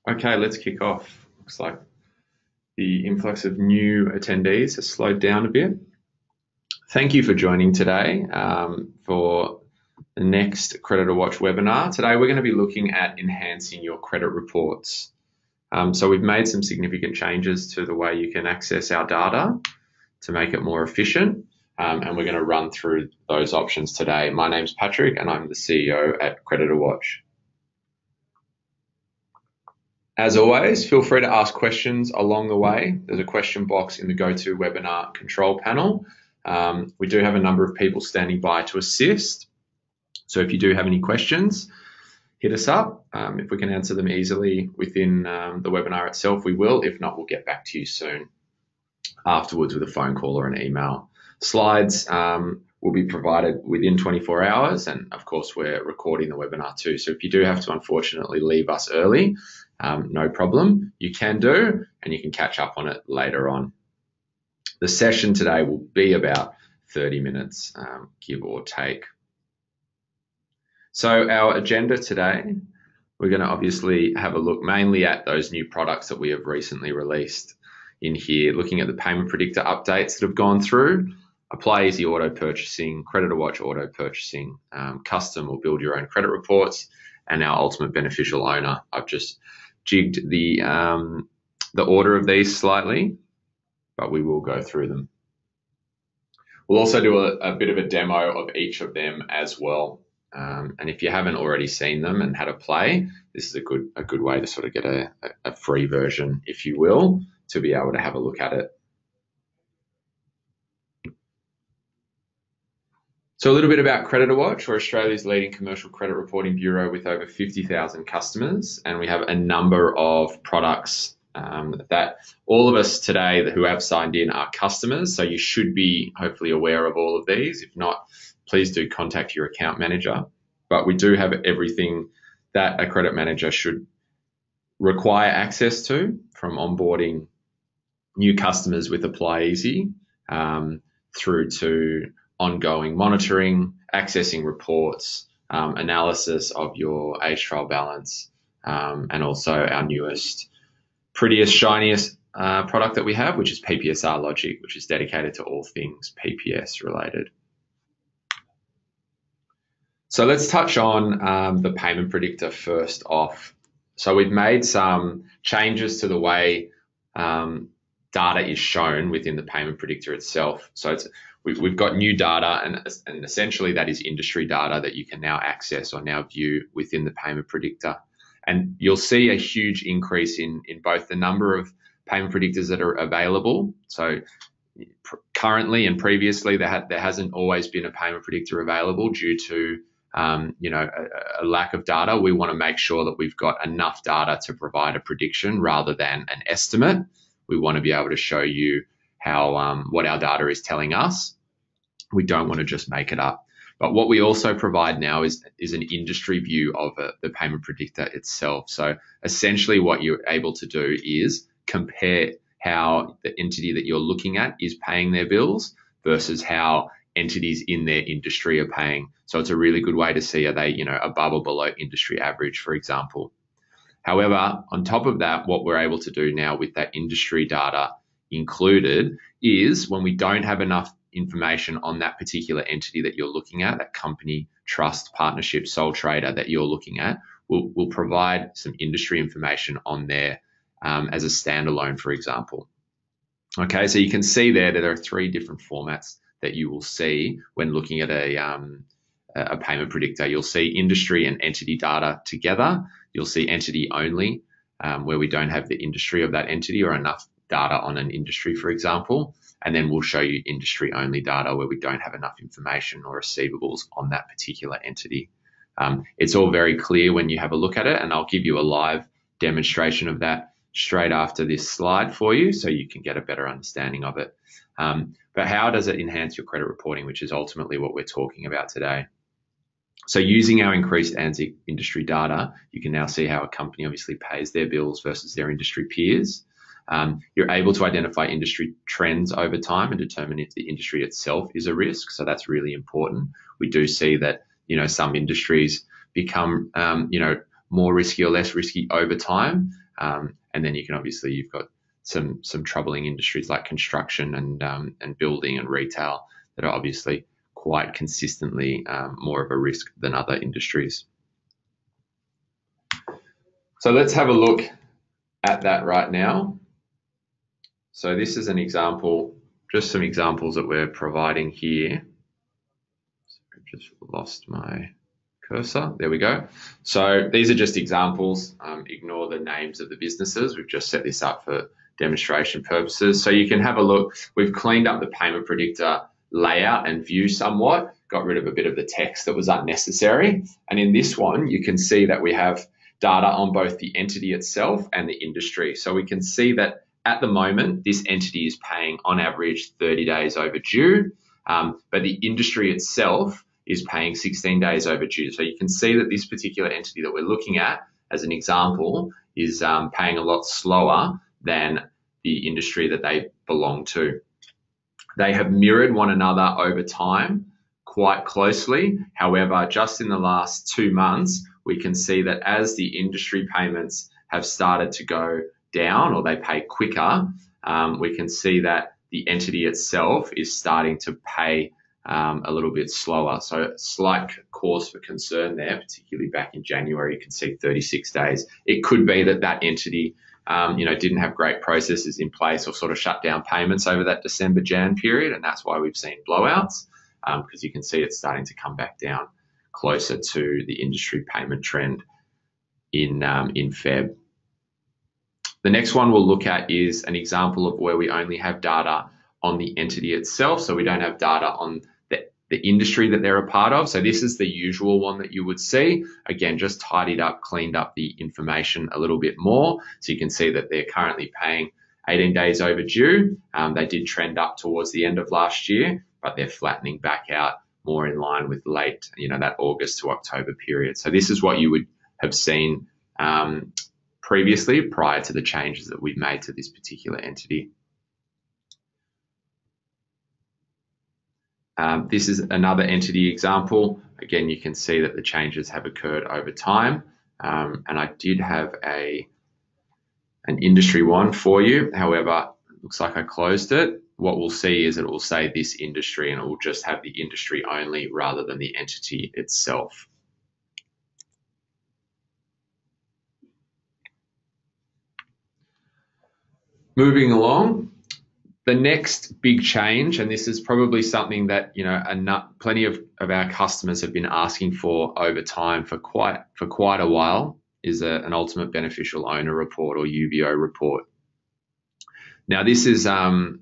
Okay, let's kick off. Looks like the influx of new attendees has slowed down a bit. Thank you for joining today for the next CreditorWatch webinar. Today we're going to be looking at enhancing your credit reports. So we've made some significant changes to the way you can access our data to make it more efficient, and we're going to run through those options today. My name's Patrick and I'm the CEO at CreditorWatch. As always, feel free to ask questions along the way. There's a question box in the GoToWebinar control panel. We do have a number of people standing by to assist. So if you do have any questions, hit us up. If we can answer them easily within the webinar itself, we will. If not, we'll get back to you soon afterwards with a phone call or an email. Slides will be provided within 24 hours. And of course, we're recording the webinar too. So if you do have to unfortunately leave us early, no problem. You can do, and you can catch up on it later on. The session today will be about 30 minutes, give or take. So our agenda today, we're going to obviously have a look mainly at those new products that we have recently released in here, looking at the payment predictor updates that have gone through, apply easy auto purchasing, CreditorWatch auto purchasing, custom or build your own credit reports, and our ultimate beneficial owner. I've just jigged the order of these slightly, but we will go through them. We'll also do a bit of a demo of each of them as well. And if you haven't already seen them and had a play, this is a good way to sort of get a free version, if you will, to be able to have a look at it. So a little bit about CreditorWatch. We're Australia's leading commercial credit reporting bureau with over 50,000 customers, and we have a number of products that all of us today who have signed in are customers. So you should be hopefully aware of all of these. If not, please do contact your account manager. But we do have everything that a credit manager should require access to, from onboarding new customers with Apply Easy through to ongoing monitoring, accessing reports, analysis of your age trial balance, and also our newest, prettiest, shiniest product that we have, which is PPSR Logic, which is dedicated to all things PPS related. So let's touch on the payment predictor first off. So we've made some changes to the way data is shown within the payment predictor itself. So we've got new data, and essentially that is industry data that you can now access or now view within the payment predictor. And you'll see a huge increase in both the number of payment predictors that are available. So currently and previously, there hasn't always been a payment predictor available due to a lack of data. We want to make sure that we've got enough data to provide a prediction rather than an estimate. We want to be able to show you how what our data is telling us. We don't want to just make it up. But what we also provide now is an industry view of the payment predictor itself. So essentially what you're able to do is compare how the entity that you're looking at is paying their bills versus how entities in their industry are paying. So it's a really good way to see, are they, above or below industry average, for example. However, on top of that, what we're able to do now with that industry data included is when we don't have enough information on that particular entity that you're looking at, that company, trust, partnership, sole trader that you're looking at, we'll provide some industry information on there as a standalone, for example. Okay, so you can see there that there are three different formats that you will see when looking at a payment predictor. You'll see industry and entity data together. You'll see entity only, where we don't have the industry of that entity or enough data on an industry, for example. And then we'll show you industry only data where we don't have enough information or receivables on that particular entity. It's all very clear when you have a look at it, and I'll give you a live demonstration of that straight after this slide for you so you can get a better understanding of it. But how does it enhance your credit reporting, which is ultimately what we're talking about today? So using our increased ANZIC industry data, you can now see how a company obviously pays their bills versus their industry peers. You're able to identify industry trends over time and determine if the industry itself is a risk. So that's really important. We do see that, some industries become, more risky or less risky over time. And then you can obviously, you've got some troubling industries like construction and building and retail that are obviously quite consistently more of a risk than other industries. So let's have a look at that right now. So this is an example, just some examples that we're providing here. So I've just lost my cursor. There we go. So these are just examples. Ignore the names of the businesses. We've just set this up for demonstration purposes. So you can have a look. We've cleaned up the payment predictor layout and view somewhat, got rid of a bit of the text that was unnecessary. And in this one, you can see that we have data on both the entity itself and the industry. So we can see that at the moment, this entity is paying on average 30 days overdue, but the industry itself is paying 16 days overdue. So you can see that this particular entity that we're looking at as an example is paying a lot slower than the industry that they belong to. They have mirrored one another over time quite closely. However, just in the last 2 months, we can see that as the industry payments have started to go down or they pay quicker, we can see that the entity itself is starting to pay a little bit slower. So slight cause for concern there, particularly back in January, you can see 36 days. It could be that that entity didn't have great processes in place or sort of shut down payments over that December-Jan period, and that's why we've seen blowouts, because you can see it's starting to come back down closer to the industry payment trend in Feb. The next one we'll look at is an example of where we only have data on the entity itself, so we don't have data on the industry that they're a part of. So this is the usual one that you would see. Again, just tidied up, cleaned up the information a little bit more. So you can see that they're currently paying 18 days overdue. They did trend up towards the end of last year, but they're flattening back out more in line with late, that August to October period. So this is what you would have seen previously prior to the changes that we've made to this particular entity. This is another entity example. Again, you can see that the changes have occurred over time. And I did have an industry one for you. However, it looks like I closed it. What we'll see is it will say this industry and it will just have the industry only rather than the entity itself. Moving along. The next big change, and this is probably something that plenty of our customers have been asking for over time for quite a while, is an ultimate beneficial owner report or UBO report. Now, this is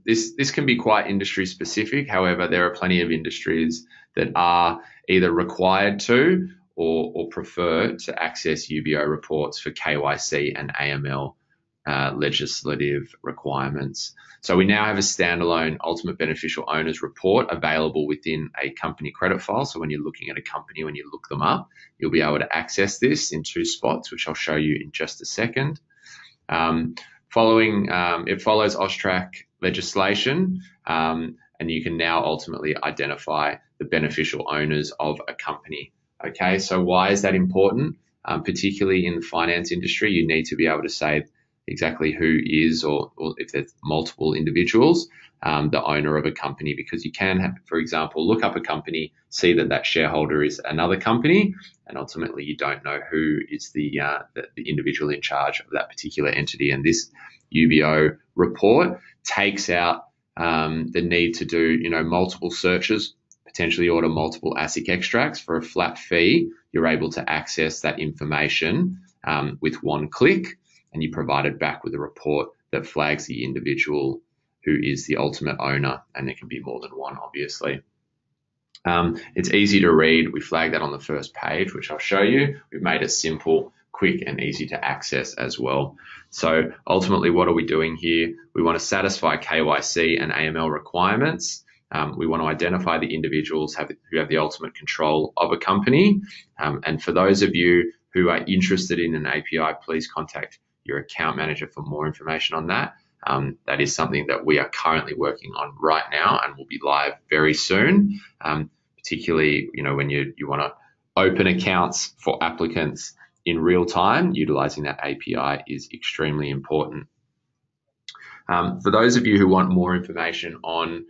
this can be quite industry specific. However, there are plenty of industries that are either required to or prefer to access UBO reports for KYC and AML legislative requirements. So we now have a standalone ultimate beneficial owners report available within a company credit file. So when you're looking at a company, when you look them up, you'll be able to access this in 2 spots, which I'll show you in just a second. It follows AUSTRAC legislation, and you can now ultimately identify the beneficial owners of a company. Okay, so why is that important? Particularly in the finance industry, you need to be able to say exactly who is, or if there's multiple individuals, the owner of a company, because you can have, for example, look up a company, see that that shareholder is another company, and ultimately you don't know who is the individual in charge of that particular entity. And this UBO report takes out the need to do multiple searches, potentially order multiple ASIC extracts for a flat fee. You're able to access that information with one click, and you're provided back with a report that flags the individual who is the ultimate owner, and there can be more than one, obviously. It's easy to read. We flag that on the first page, which I'll show you. We've made it simple, quick, and easy to access as well. So ultimately, what are we doing here? We want to satisfy KYC and AML requirements. We want to identify the individuals who have the ultimate control of a company. And for those of you who are interested in an API, please contact your account manager for more information on that. That is something that we are currently working on right now and will be live very soon, particularly when you want to open accounts for applicants in real time, utilizing that API is extremely important. For those of you who want more information on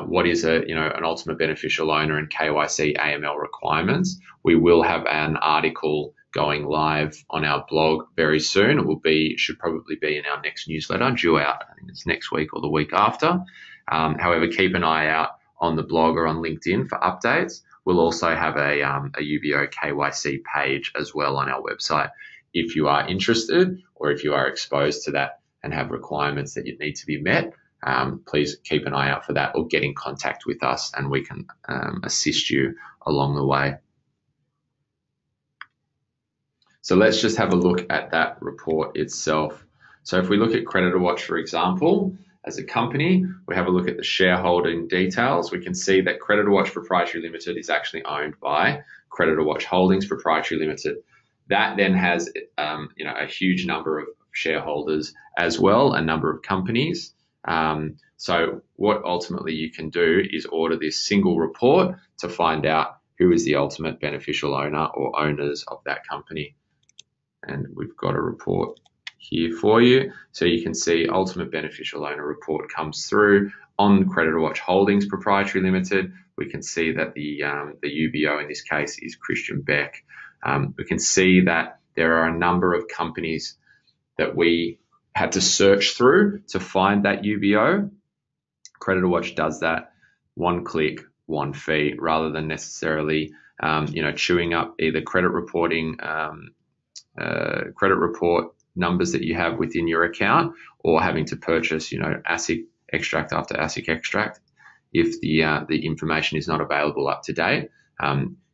what is an ultimate beneficial owner and KYC AML requirements, we will have an article going live on our blog very soon. It should probably be in our next newsletter, due out, I think it's next week or the week after. However, keep an eye out on the blog or on LinkedIn for updates. We'll also have a UBO KYC page as well on our website if you are interested, or if you are exposed to that and have requirements that you need to be met. Please keep an eye out for that, or get in contact with us and we can assist you along the way. So let's just have a look at that report itself. So if we look at CreditorWatch, for example, as a company, we have a look at the shareholding details. We can see that CreditorWatch Proprietary Limited is actually owned by CreditorWatch Holdings Proprietary Limited. That then has a huge number of shareholders as well, a number of companies. So what ultimately you can do is order this single report to find out who is the ultimate beneficial owner or owners of that company. And we've got a report here for you. So you can see ultimate beneficial owner report comes through on CreditorWatch Holdings Proprietary Limited. We can see that the UBO in this case is Christian Beck. We can see that there are a number of companies that we had to search through to find that UBO. CreditorWatch does that one click, one fee, rather than necessarily chewing up either credit report numbers that you have within your account, or having to purchase ASIC extract after ASIC extract. If the information is not available up to date,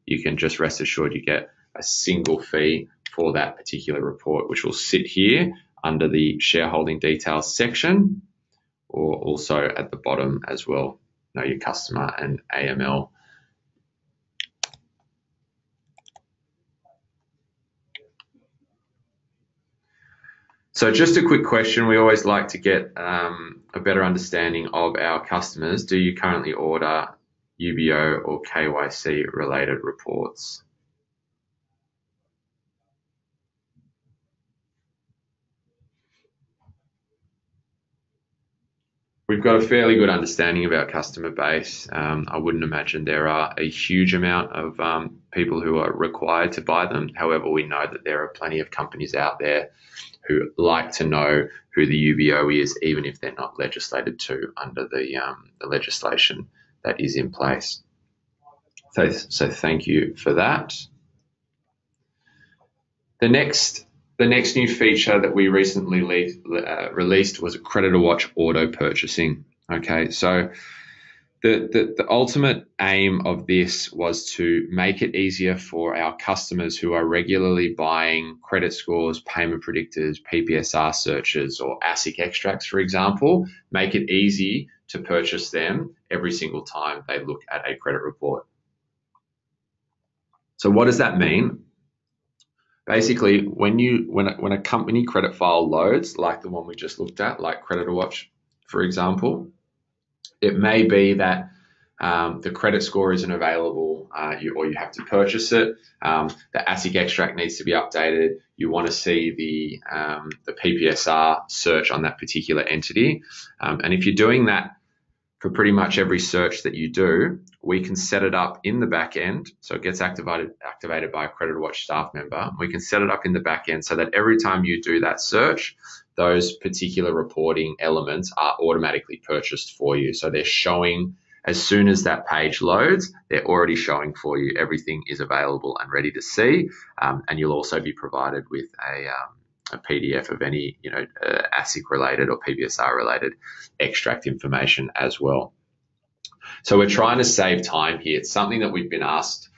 you can just rest assured you get a single fee for that particular report, which will sit here under the shareholding details section, or also at the bottom as well, know your customer and AML. So just a quick question. We always like to get a better understanding of our customers. Do you currently order UBO or KYC related reports? We've got a fairly good understanding of our customer base. I wouldn't imagine there are a huge amount of people who are required to buy them. However, we know that there are plenty of companies out there who like to know who the UBO is, even if they're not legislated to under the legislation that is in place. So thank you for that. The next new feature that we recently released was CreditorWatch auto purchasing. Okay, so the ultimate aim of this was to make it easier for our customers who are regularly buying credit scores, payment predictors, PPSR searches, or ASIC extracts, for example, make it easy to purchase them every single time they look at a credit report. So what does that mean? Basically, when a company credit file loads, like the one we just looked at, like CreditorWatch, for example, it may be that the credit score isn't available, or you have to purchase it. The ASIC extract needs to be updated. You want to see the PPSR search on that particular entity, and if you're doing that for pretty much every search that you do, we can set it up in the back end. So it gets activated by a CreditorWatch staff member. We can set it up in the back end so that every time you do that search, those particular reporting elements are automatically purchased for you. So they're showing, as soon as that page loads, they're already showing for you. Everything is available and ready to see. And you'll also be provided with a PDF of any ASIC related or PPSR related extract information as well. So we're trying to save time here. It's something that we've been asked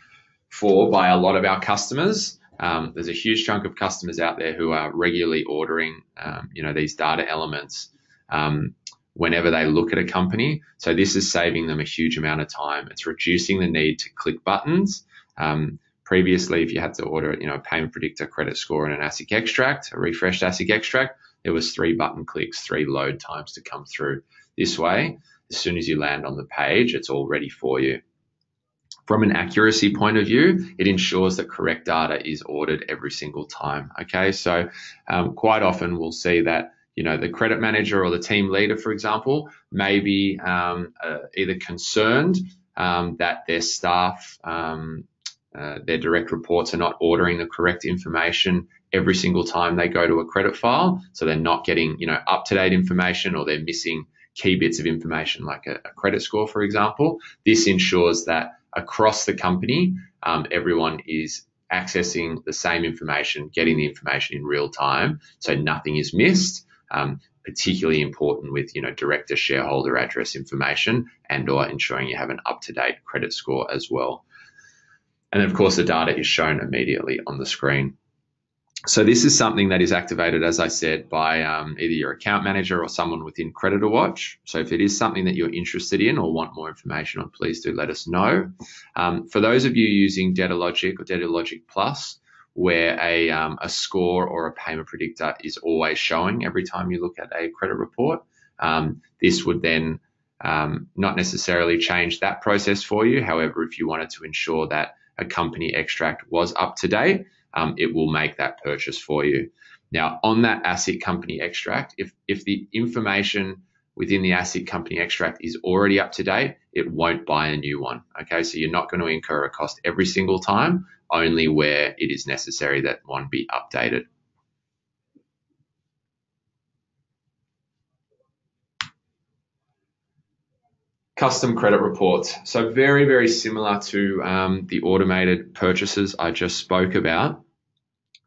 for by a lot of our customers. There's a huge chunk of customers out there who are regularly ordering these data elements whenever they look at a company. So this is saving them a huge amount of time. It's reducing the need to click buttons. Previously, if you had to order a payment predictor, credit score, and an ASIC extract, a refreshed ASIC extract, there was 3 button clicks, 3 load times to come through. This way, as soon as you land on the page, it's all ready for you. From an accuracy point of view, it ensures that correct data is ordered every single time. Okay, so quite often we'll see that the credit manager or the team leader, for example, may be either concerned that their staff, their direct reports are not ordering the correct information every single time they go to a credit file, so they're not getting up-to-date information, or they're missing key bits of information like a credit score, for example. This ensures that across the company, everyone is accessing the same information, getting the information in real time, so nothing is missed. Particularly important with director shareholder address information, and/or ensuring you have an up-to-date credit score as well. And of course, the data is shown immediately on the screen. So this is something that is activated, as I said, by either your account manager or someone within CreditorWatch. So if it is something that you're interested in or want more information on, please do let us know. For those of you using DebtorLogic or DebtorLogic Plus, where a score or a payment predictor is always showing every time you look at a credit report, this would then not necessarily change that process for you. However, if you wanted to ensure that a company extract was up to date, it will make that purchase for you. Now, on that ASIC company extract, if the information within the ASIC company extract is already up to date, it won't buy a new one. Okay, so you're not going to incur a cost every single time, only where it is necessary that one be updated. Custom credit reports. So very, very similar to the automated purchases I just spoke about.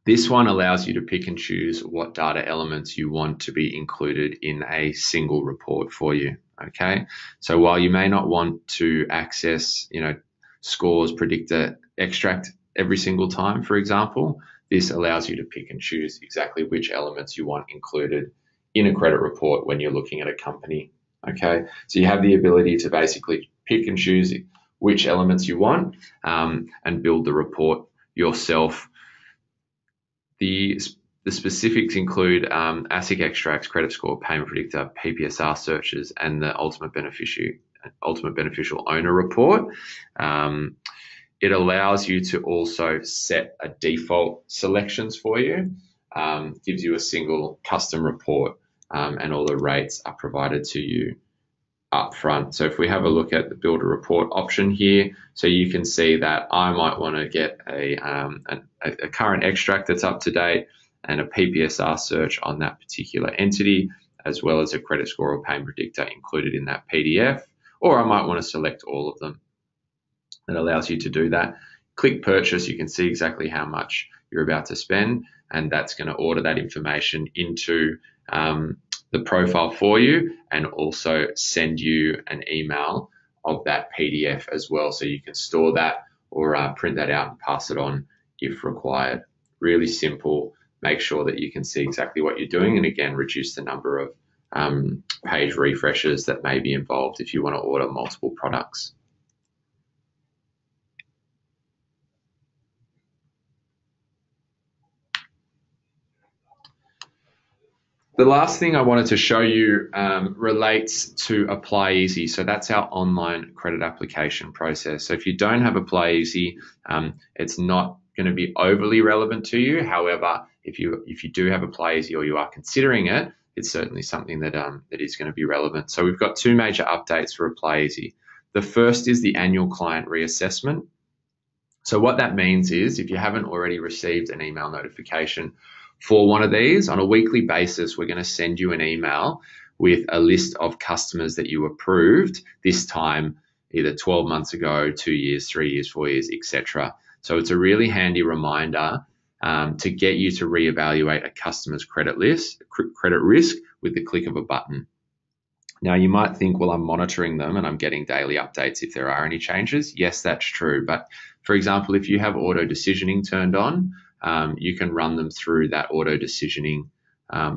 This one allows you to pick and choose what data elements you want to be included in a single report for you. Okay, so while you may not want to access, scores, predictor, extract every single time, for example, this allows you to pick and choose exactly which elements you want included in a credit report when you're looking at a company. Okay, so you have the ability to basically pick and choose which elements you want and build the report yourself. The specifics include ASIC extracts, credit score, payment predictor, PPSR searches, and the ultimate beneficial owner report. It allows you to also set a default selections for you, gives you a single custom report, and all the rates are provided to you up front. So if we have a look at the build a report option here, so you can see that I might want to get a current extract that's up to date and a PPSR search on that particular entity, as well as a credit score or payment predictor included in that PDF, or I might want to select all of them. It allows you to do that. Click purchase, you can see exactly how much you're about to spend, and that's going to order that information into the profile for you, and also send you an email of that PDF as well, so you can store that or print that out and pass it on if required. Really simple. Make sure that you can see exactly what you're doing, and again, reduce the number of page refreshes that may be involved if you want to order multiple products. The last thing I wanted to show you relates to Apply Easy. So that's our online credit application process. So if you don't have Apply Easy, it's not going to be overly relevant to you. However, if you do have Apply Easy, or you are considering it, it's certainly something that that is going to be relevant. So we've got two major updates for Apply Easy. The first is the annual client reassessment. So what that means is, if you haven't already received an email notification for one of these, on a weekly basis, we're going to send you an email with a list of customers that you approved this time, either 12 months ago, 2 years, 3 years, 4 years, etc. So it's a really handy reminder to get you to reevaluate a customer's credit risk with the click of a button. Now, you might think, well, I'm monitoring them and I'm getting daily updates if there are any changes. Yes, that's true. But for example, if you have auto decisioning turned on, you can run them through that auto decisioning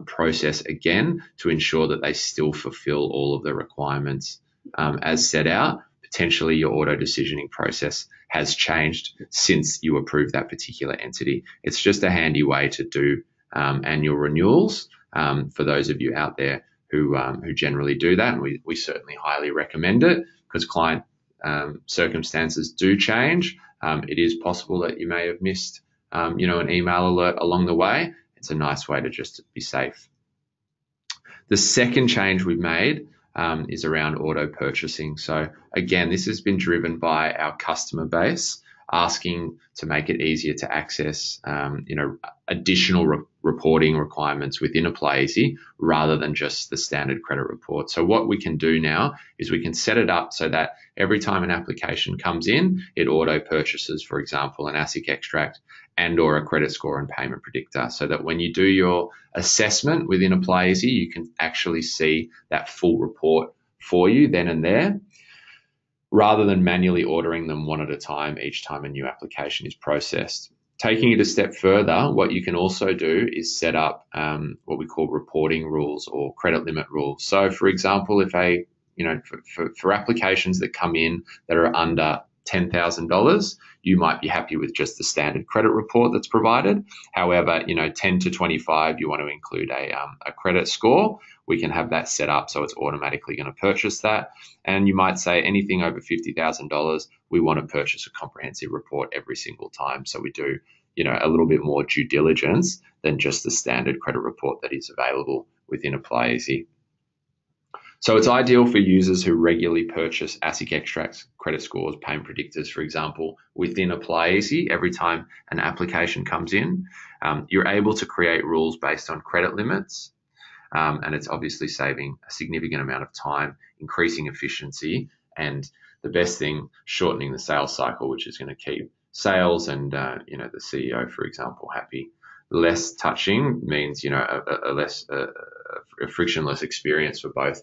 process again to ensure that they still fulfill all of the requirements as set out. Potentially your auto decisioning process has changed since you approved that particular entity. It's just a handy way to do annual renewals for those of you out there who generally do that, and we certainly highly recommend it, because client circumstances do change, it is possible that you may have missed, an email alert along the way. It's a nice way to just be safe. The second change we've made is around auto purchasing. So again, this has been driven by our customer base asking to make it easier to access, additional reporting requirements within Apply Easy rather than just the standard credit report. So what we can do now is we can set it up so that every time an application comes in, it auto purchases, for example, an ASIC extract and or a credit score and payment predictor, so that when you do your assessment within Apply Easy, you can actually see that full report for you then and there, rather than manually ordering them one at a time each time a new application is processed. Taking it a step further, what you can also do is set up what we call reporting rules or credit limit rules. So for example, if for applications that come in that are under $10,000, you might be happy with just the standard credit report that's provided. However, 10 to 25, you want to include a credit score. We can have that set up so it's automatically going to purchase that. And you might say anything over $50,000, we want to purchase a comprehensive report every single time. So we do, a little bit more due diligence than just the standard credit report that is available within Apply Easy. So it's ideal for users who regularly purchase ASIC extracts, credit scores, payment predictors, for example, within Apply Easy. Every time an application comes in, you're able to create rules based on credit limits, and it's obviously saving a significant amount of time, increasing efficiency, and the best thing, shortening the sales cycle, which is going to keep sales and the CEO, for example, happy. Less touching means a frictionless experience for both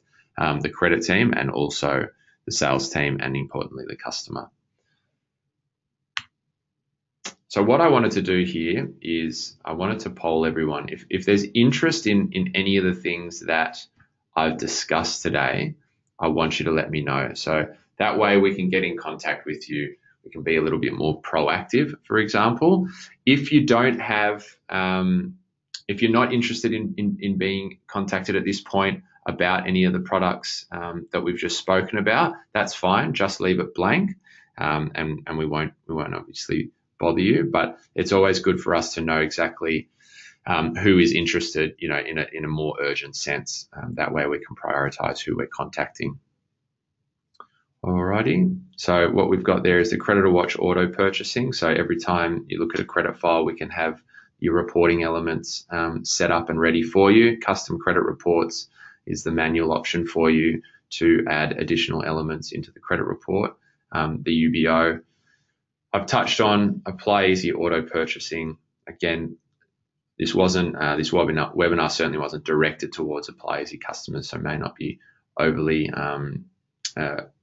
the credit team and also the sales team, and importantly, the customer. So what I wanted to do here is I wanted to poll everyone. If there's interest in any of the things that I've discussed today, I want you to let me know. So that way we can get in contact with you. We can be a little bit more proactive, for example. If you don't have, if you're not interested in being contacted at this point about any of the products that we've just spoken about, that's fine. Just leave it blank, and we won't obviously bother you. But it's always good for us to know exactly who is interested, in a more urgent sense. That way we can prioritize who we're contacting. Alrighty. So what we've got there is the CreditorWatch auto purchasing. So every time you look at a credit file, we can have your reporting elements set up and ready for you. Custom credit reports is the manual option for you to add additional elements into the credit report. The UBO, I've touched on. Apply Easy auto purchasing. Again, this webinar certainly wasn't directed towards Apply Easy customers, so may not be overly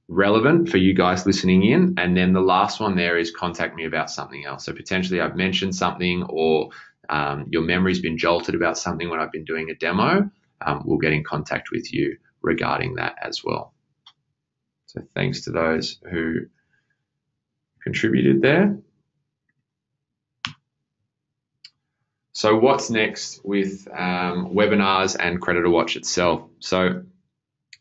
relevant for you guys listening in. And then the last one there is contact me about something else. So potentially I've mentioned something, or your memory's been jolted about something when I've been doing a demo. We'll get in contact with you regarding that as well. So thanks to those who contributed there. So what's next with webinars and CreditorWatch itself? So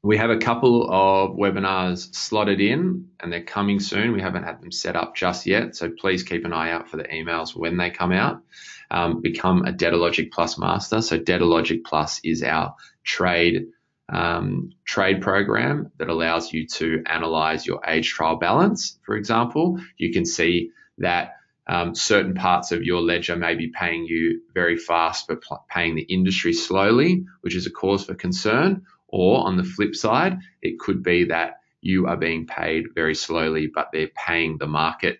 we have a couple of webinars slotted in and they're coming soon. We haven't had them set up just yet, so please keep an eye out for the emails when they come out. Become a DebtorLogic Plus master. So DebtorLogic Plus is our trade program that allows you to analyze your age trial balance. For example, you can see that certain parts of your ledger may be paying you very fast but paying the industry slowly, which is a cause for concern. Or on the flip side, it could be that you are being paid very slowly but they're paying the market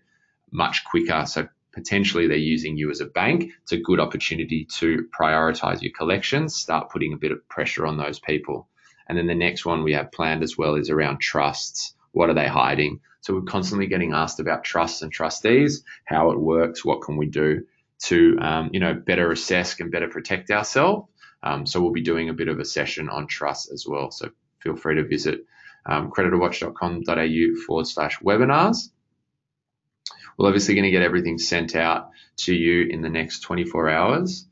much quicker. So potentially they're using you as a bank. It's a good opportunity to prioritize your collections, start putting a bit of pressure on those people. And then the next one we have planned as well is around trusts. What are they hiding? So we're constantly getting asked about trusts and trustees, how it works, what can we do to better assess and better protect ourselves. So we'll be doing a bit of a session on trust as well. So feel free to visit creditorwatch.com.au/webinars. We're obviously going to get everything sent out to you in the next 24 hours.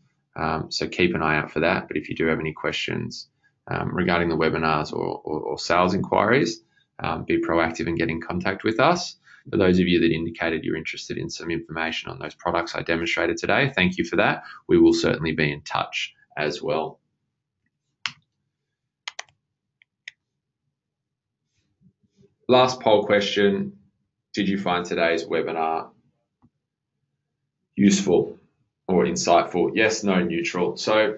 So keep an eye out for that. But if you do have any questions regarding the webinars or sales inquiries, be proactive and get in contact with us. For those of you that indicated you're interested in some information on those products I demonstrated today, thank you for that. We will certainly be in touch as well. Last poll question: did you find today's webinar useful or insightful? Yes, no, neutral. So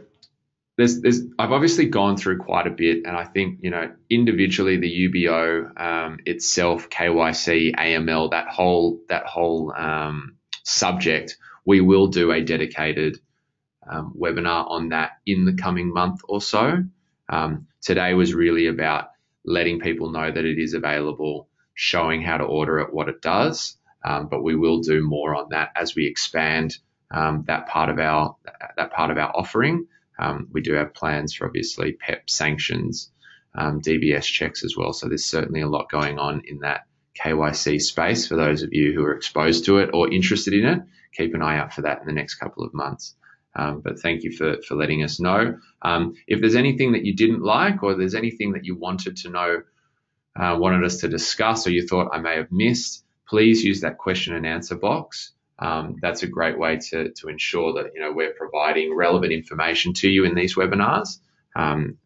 I've obviously gone through quite a bit, and I think, individually the UBO itself, KYC, AML, that whole subject, we will do a dedicated webinar on that in the coming month or so. Today was really about letting people know that it is available, showing how to order it, what it does, but we will do more on that as we expand that part of our offering. We do have plans for obviously PEP sanctions, DBS checks as well. So there's certainly a lot going on in that KYC space for those of you who are exposed to it or interested in it. Keep an eye out for that in the next couple of months. But thank you for letting us know. If there's anything that you didn't like, or there's anything that you wanted to know, wanted us to discuss, or you thought I may have missed, please use that question and answer box. That's a great way to ensure that we're providing relevant information to you in these webinars, and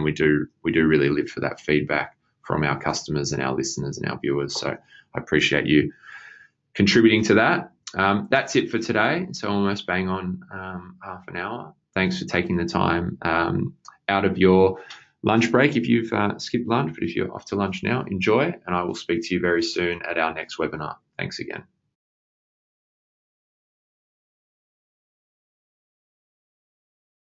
we do really live for that feedback from our customers and our listeners and our viewers. So I appreciate you contributing to that. That's it for today. So almost bang on half an hour. Thanks for taking the time out of your lunch break if you've skipped lunch, but if you're off to lunch now, enjoy, and I will speak to you very soon at our next webinar. Thanks again.